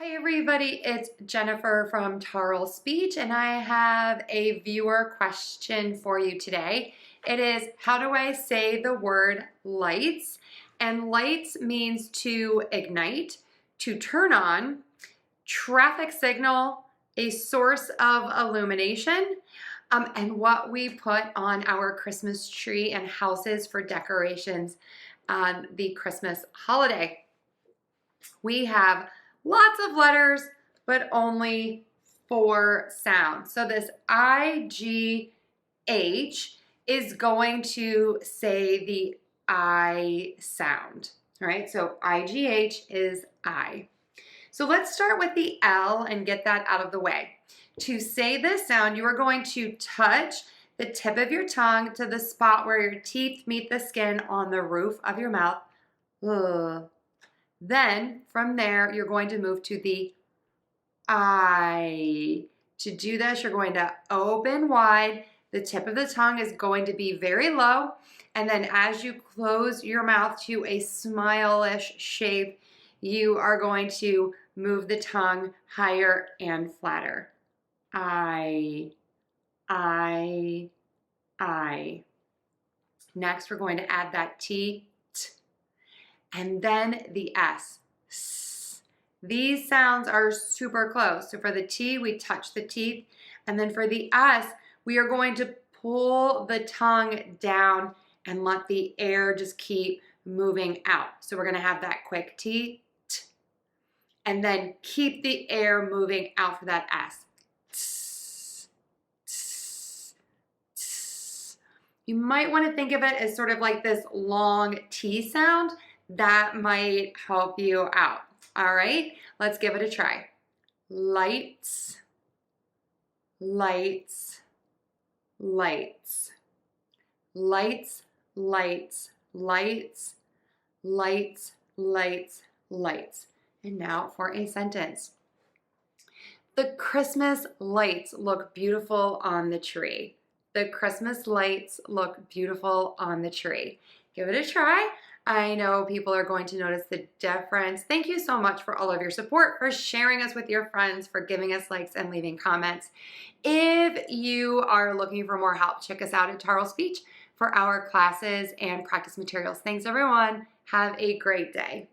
Hi everybody, it's Jennifer from Tarle Speech and I have a viewer question for you today. It is, how do I say the word lights? And lights means to ignite, to turn on, traffic signal, a source of illumination, and what we put on our Christmas tree and houses for decorations on the Christmas holiday. We have lots of letters, but only 4 sounds. So this IGH is going to say the I sound. All right, so IGH is I. So let's start with the L and get that out of the way. To say this sound, you are going to touch the tip of your tongue to the spot where your teeth meet the skin on the roof of your mouth. Ugh. Then from there, you're going to move to the I. To do this, you're going to open wide. The tip of the tongue is going to be very low. And then as you close your mouth to a smile-ish shape, you are going to move the tongue higher and flatter. I. Next, we're going to add that T, T, and then the S. S. These sounds are super close. So for the T, we touch the teeth. And then for the S, we are going to pull the tongue down and let the air just keep moving out. So we're going to have that quick T, T, and then keep the air moving out for that S. Tss, tss, tss. You might want to think of it as sort of like this long T sound. That might help you out. All right, let's give it a try. Lights, lights, lights, lights, lights, lights, lights, lights, lights. And now for a sentence. The Christmas lights look beautiful on the tree. The Christmas lights look beautiful on the tree. Give it a try. I know people are going to notice the difference. Thank you so much for all of your support, for sharing us with your friends, for giving us likes and leaving comments. If you are looking for more help, check us out at Tarle Speech for our classes and practice materials. Thanks everyone. Have a great day.